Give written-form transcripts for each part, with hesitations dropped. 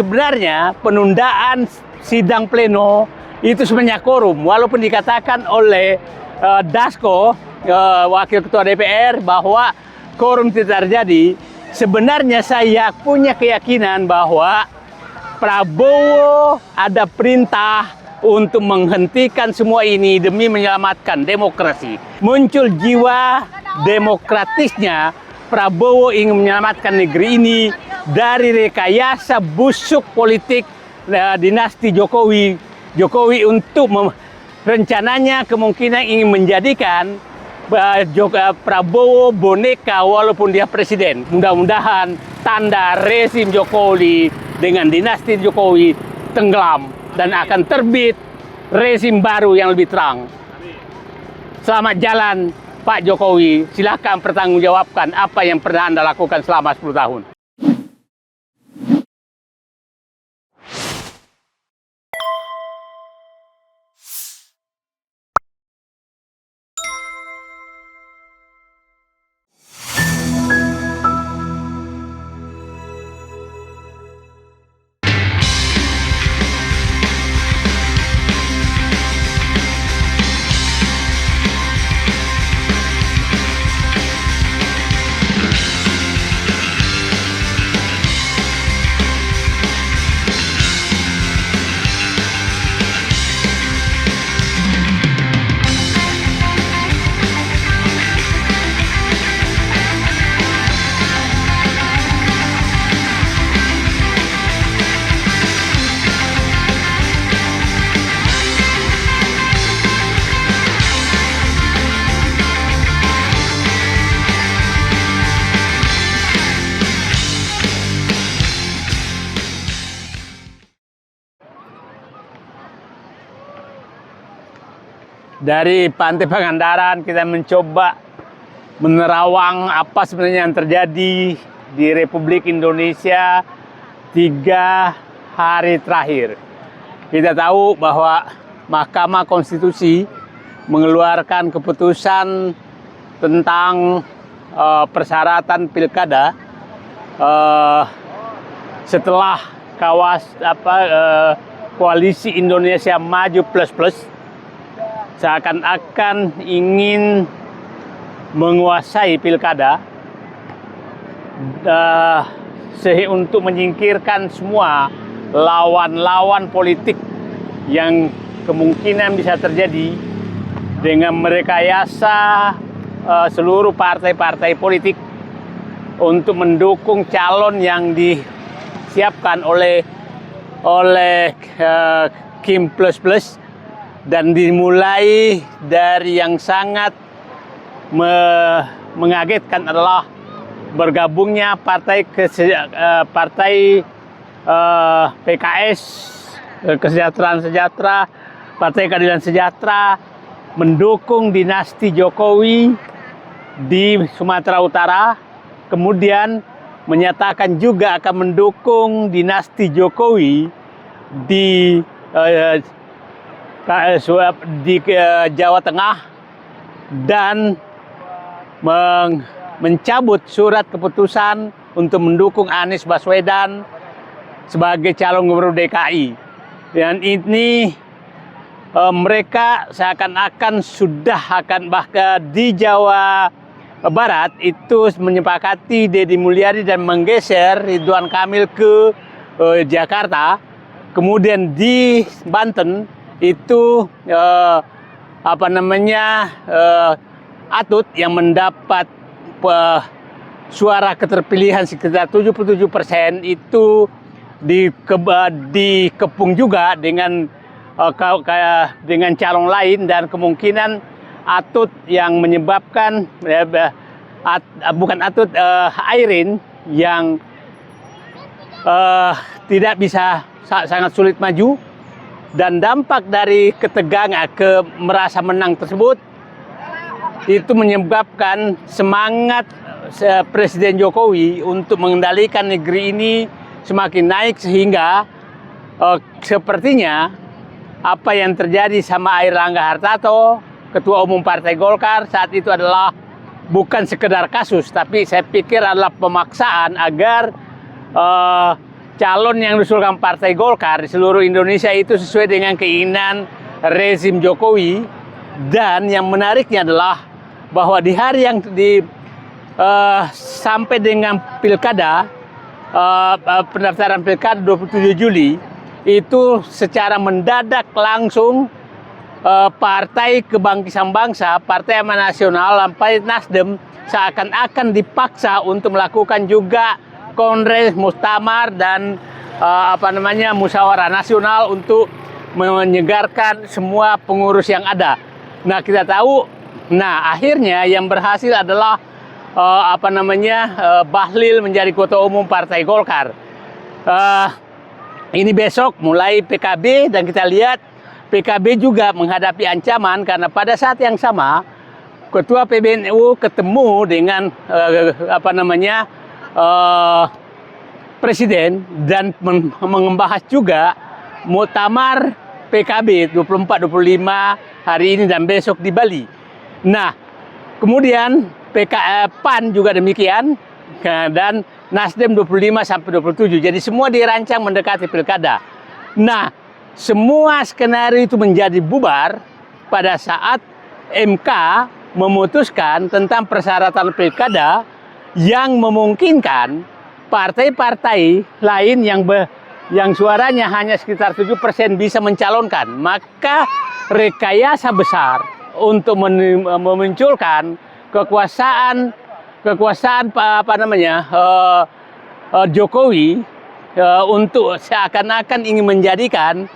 sebenarnya penundaan sidang pleno itu sebenarnya korum, walaupun dikatakan oleh Dasko, Wakil Ketua DPR, bahwa korum tidak terjadi. Sebenarnya saya punya keyakinan bahwa Prabowo ada perintah untuk menghentikan semua ini demi menyelamatkan demokrasi. Muncul jiwa demokratisnya, Prabowo ingin menyelamatkan negeri ini dari rekayasa busuk politik dinasti Jokowi. Jokowi untuk rencananya kemungkinan ingin menjadikan Prabowo boneka walaupun dia presiden. Mudah-mudahan tanda rezim Jokowi dengan dinasti Jokowi tenggelam dan akan terbit rezim baru yang lebih terang. Selamat jalan Pak Jokowi, silakan pertanggungjawabkan apa yang pernah Anda lakukan selama 10 tahun. Dari Pantai Pangandaran kita mencoba menerawang apa sebenarnya yang terjadi di Republik Indonesia 3 hari terakhir. Kita tahu bahwa Mahkamah Konstitusi mengeluarkan keputusan tentang persyaratan pilkada setelah Koalisi Indonesia Maju Plus seakan-akan ingin menguasai pilkada untuk menyingkirkan semua lawan-lawan politik yang kemungkinan bisa terjadi dengan merekayasa seluruh partai-partai politik untuk mendukung calon yang disiapkan oleh Kim Plus. Dan dimulai dari yang sangat mengagetkan adalah bergabungnya partai PKS, Kesejahteraan Sejahtera, Partai Keadilan Sejahtera mendukung dinasti Jokowi di Sumatera Utara, kemudian menyatakan juga akan mendukung dinasti Jokowi di Jawa Tengah dan mencabut surat keputusan untuk mendukung Anies Baswedan sebagai calon gubernur DKI. Dan ini mereka seakan-akan sudah akan bahkan di Jawa Barat itu menyepakati Deddy Mulyadi dan menggeser Ridwan Kamil ke Jakarta. Kemudian di Banten itu Atut yang mendapat suara keterpilihan sekitar 77% itu dikepung juga dengan calon lain, dan kemungkinan Atut yang menyebabkan Airin yang tidak bisa, sangat sulit maju. Dan dampak dari ketegangan merasa menang tersebut itu menyebabkan semangat Presiden Jokowi untuk mengendalikan negeri ini semakin naik, sehingga sepertinya apa yang terjadi sama Airlangga Hartarto, Ketua Umum Partai Golkar saat itu adalah bukan sekedar kasus, tapi saya pikir adalah pemaksaan agar calon yang diusulkan Partai Golkar di seluruh Indonesia itu sesuai dengan keinginan rezim Jokowi. Dan yang menariknya adalah bahwa di hari yang sampai dengan pilkada, pendaftaran pilkada 27 Juli, itu secara mendadak langsung Partai Kebangkitan Bangsa, Partai Amanat Nasional, sampai Nasdem seakan-akan dipaksa untuk melakukan juga kongres, muktamar dan musyawarah nasional untuk menyegarkan semua pengurus yang ada. Nah, kita tahu, akhirnya yang berhasil adalah Bahlil menjadi ketua umum Partai Golkar. Ini besok mulai PKB, dan kita lihat PKB juga menghadapi ancaman karena pada saat yang sama Ketua PBNU ketemu dengan Presiden dan membahas juga muktamar PKB 24-25 hari ini dan besok di Bali. Nah, kemudian PAN juga demikian, dan Nasdem 25 sampai 27. Jadi semua dirancang mendekati pilkada. Nah, semua skenario itu menjadi bubar pada saat MK memutuskan tentang persyaratan pilkada yang memungkinkan partai-partai lain yang suaranya hanya sekitar 7% bisa mencalonkan. Maka rekayasa besar untuk memunculkan kekuasaan Jokowi untuk seakan-akan ingin menjadikan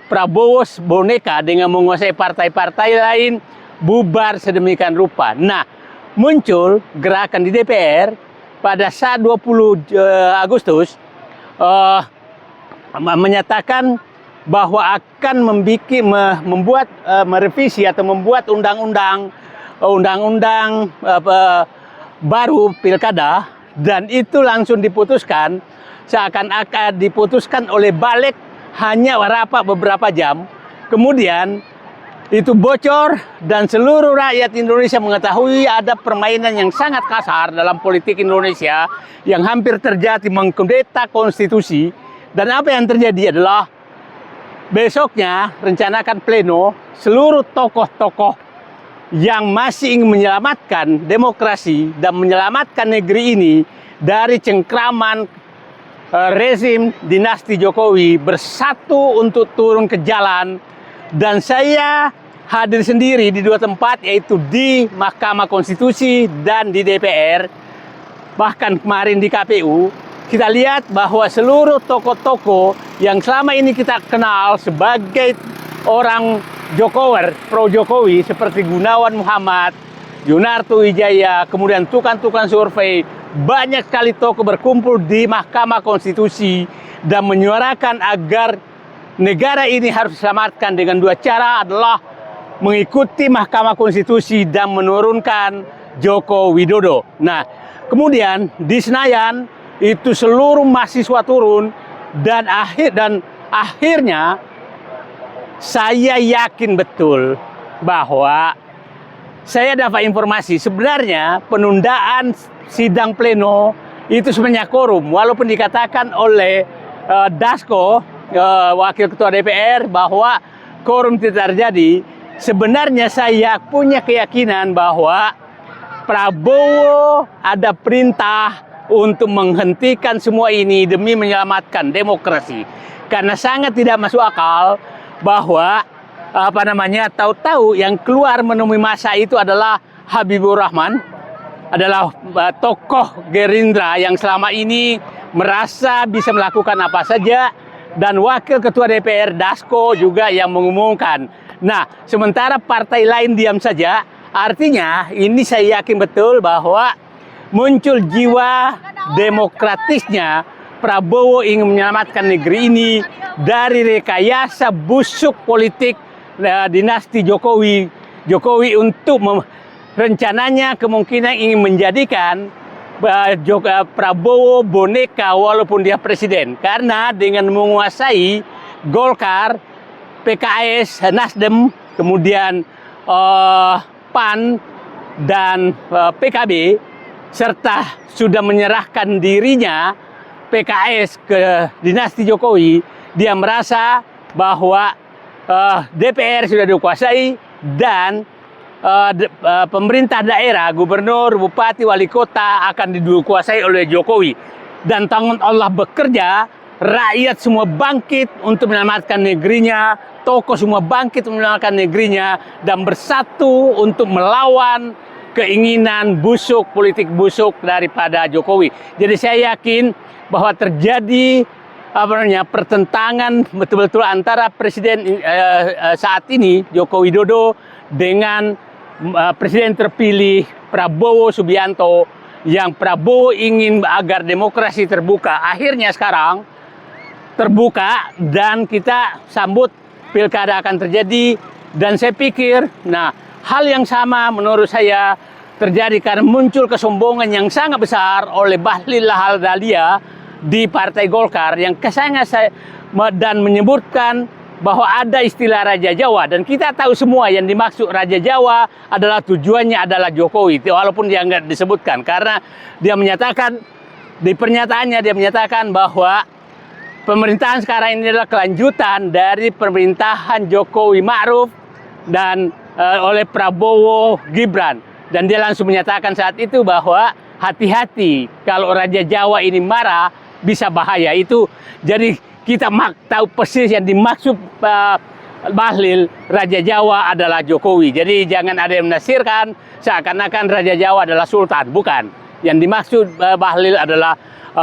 Prabowo boneka dengan menguasai partai-partai lain bubar sedemikian rupa. Nah, muncul gerakan di DPR pada saat 20 Agustus menyatakan bahwa akan membuat merevisi atau membuat undang-undang baru pilkada, dan itu langsung diputuskan, seakan-akan diputuskan oleh balik hanya rapat beberapa jam. Kemudian itu bocor dan seluruh rakyat Indonesia mengetahui ada permainan yang sangat kasar dalam politik Indonesia yang hampir terjadi mengkudeta konstitusi. Dan apa yang terjadi adalah besoknya rencanakan pleno, seluruh tokoh-tokoh yang masih ingin menyelamatkan demokrasi dan menyelamatkan negeri ini dari cengkraman rezim dinasti Jokowi bersatu untuk turun ke jalan. Dan saya hadir sendiri di dua tempat, yaitu di Mahkamah Konstitusi dan di DPR. Bahkan kemarin di KPU, kita lihat bahwa seluruh tokoh-tokoh yang selama ini kita kenal sebagai orang Jokower, pro Jokowi, seperti Gunawan Muhammad, Yunarto Wijaya, kemudian tukang-tukang survei, banyak sekali tokoh berkumpul di Mahkamah Konstitusi dan menyuarakan agar negara ini harus diselamatkan dengan dua cara, adalah mengikuti Mahkamah Konstitusi dan menurunkan Joko Widodo. Nah, kemudian di Senayan itu seluruh mahasiswa turun, dan akhirnya saya yakin betul bahwa saya dapat informasi sebenarnya penundaan sidang pleno itu sebenarnya korum, walaupun dikatakan oleh Dasko, Wakil Ketua DPR, bahwa korum tidak terjadi. Sebenarnya saya punya keyakinan bahwa Prabowo ada perintah untuk menghentikan semua ini demi menyelamatkan demokrasi. Karena sangat tidak masuk akal bahwa tahu-tahu yang keluar menemui massa itu adalah Habibur Rahman, adalah tokoh Gerindra yang selama ini merasa bisa melakukan apa saja, dan Wakil Ketua DPR Dasko juga yang mengumumkan. Nah, sementara partai lain diam saja, artinya ini saya yakin betul bahwa muncul jiwa demokratisnya Prabowo ingin menyelamatkan negeri ini dari rekayasa busuk politik dinasti Jokowi untuk rencananya kemungkinan ingin menjadikan Prabowo boneka walaupun dia presiden. Karena dengan menguasai Golkar, PKS, Nasdem, kemudian PAN dan PKB, serta sudah menyerahkan dirinya PKS ke dinasti Jokowi, dia merasa bahwa DPR sudah dikuasai dan pemerintah daerah, gubernur, bupati, wali kota akan dikuasai oleh Jokowi. Dan tangan Allah bekerja, rakyat semua bangkit untuk menyelamatkan negerinya, tokoh semua bangkit untuk menyelamatkan negerinya, dan bersatu untuk melawan keinginan busuk, politik busuk daripada Jokowi. Jadi saya yakin bahwa terjadi pertentangan betul-betul antara presiden saat ini Joko Widodo dengan presiden terpilih Prabowo Subianto, yang Prabowo ingin agar demokrasi terbuka. Akhirnya sekarang terbuka dan kita sambut pilkada akan terjadi. Dan saya pikir, hal yang sama menurut saya terjadi karena muncul kesombongan yang sangat besar oleh Bahlil Lahadalia di Partai Golkar yang dan menyebutkan bahwa ada istilah Raja Jawa, dan kita tahu semua yang dimaksud Raja Jawa adalah tujuannya adalah Jokowi, walaupun dia nggak disebutkan, karena dia menyatakan di pernyataannya dia menyatakan bahwa pemerintahan sekarang ini adalah kelanjutan dari pemerintahan Jokowi Ma'ruf dan oleh Prabowo Gibran, dan dia langsung menyatakan saat itu bahwa hati-hati kalau Raja Jawa ini marah bisa bahaya itu. Jadi kita tahu persis yang dimaksud Bahlil Raja Jawa adalah Jokowi. Jadi jangan ada yang menafsirkan seakan-akan Raja Jawa adalah Sultan. Bukan. Yang dimaksud Bahlil adalah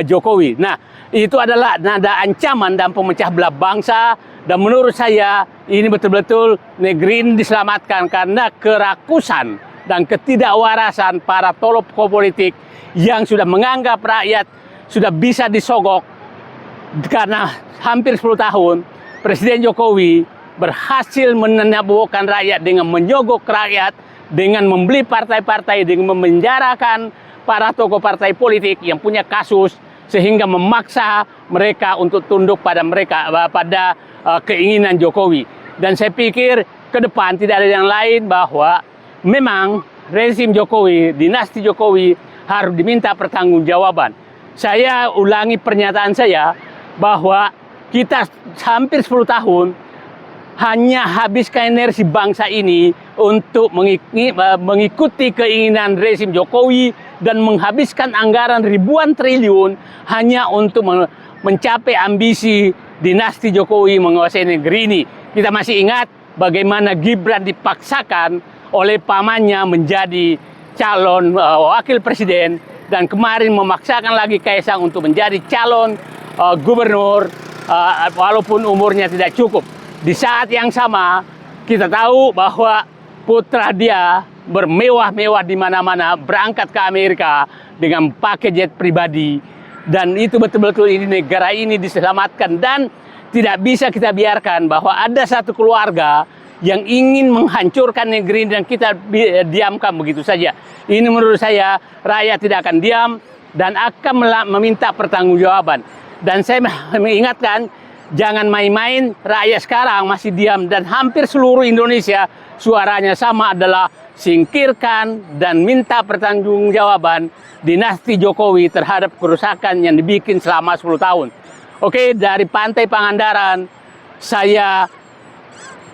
Jokowi. Nah, itu adalah nada ancaman dan pemecah belah bangsa. Dan menurut saya ini betul-betul negeri ini diselamatkan karena kerakusan dan ketidakwarasan para tokoh politik yang sudah menganggap rakyat sudah bisa disogok. Karena hampir 10 tahun Presiden Jokowi berhasil menabokkan rakyat dengan menyogok rakyat, dengan membeli partai-partai, dengan memenjarakan para tokoh partai politik yang punya kasus, sehingga memaksa mereka untuk tunduk pada keinginan Jokowi. Dan saya pikir ke depan tidak ada yang lain bahwa memang rezim Jokowi, dinasti Jokowi harus diminta pertanggungjawaban. Saya ulangi pernyataan saya bahwa kita hampir 10 tahun hanya habiskan energi bangsa ini untuk mengikuti keinginan rezim Jokowi dan menghabiskan anggaran ribuan triliun hanya untuk mencapai ambisi dinasti Jokowi menguasai negeri ini. Kita masih ingat bagaimana Gibran dipaksakan oleh pamannya menjadi calon wakil presiden, dan kemarin memaksakan lagi Kaisang untuk menjadi calon gubernur walaupun umurnya tidak cukup. Di saat yang sama kita tahu bahwa putra dia bermewah-mewah di mana-mana, berangkat ke Amerika dengan pakai jet pribadi, dan itu betul-betul ini negara ini diselamatkan. Dan tidak bisa kita biarkan bahwa ada satu keluarga yang ingin menghancurkan negeri dan kita diamkan begitu saja. Ini menurut saya rakyat tidak akan diam dan akan meminta pertanggungjawaban. Dan saya mengingatkan, jangan main-main, rakyat sekarang masih diam dan hampir seluruh Indonesia suaranya sama adalah singkirkan dan minta pertanggungjawaban dinasti Jokowi terhadap kerusakan yang dibikin selama 10 tahun. Oke, dari Pantai Pangandaran saya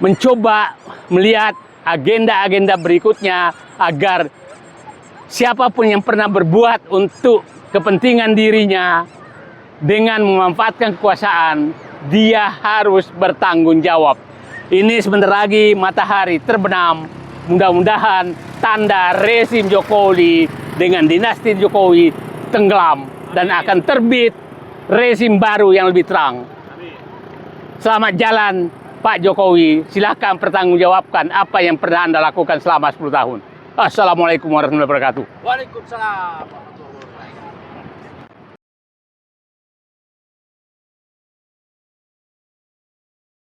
mencoba melihat agenda-agenda berikutnya agar siapapun yang pernah berbuat untuk kepentingan dirinya dengan memanfaatkan kekuasaan, dia harus bertanggung jawab. Ini sebentar lagi matahari terbenam. Mudah-mudahan tanda rezim Jokowi dengan dinasti Jokowi tenggelam dan akan terbit rezim baru yang lebih terang. Selamat jalan Pak Jokowi. Silakan pertanggungjawabkan apa yang pernah Anda lakukan selama 10 tahun. Assalamualaikum warahmatullahi wabarakatuh. Waalaikumsalam.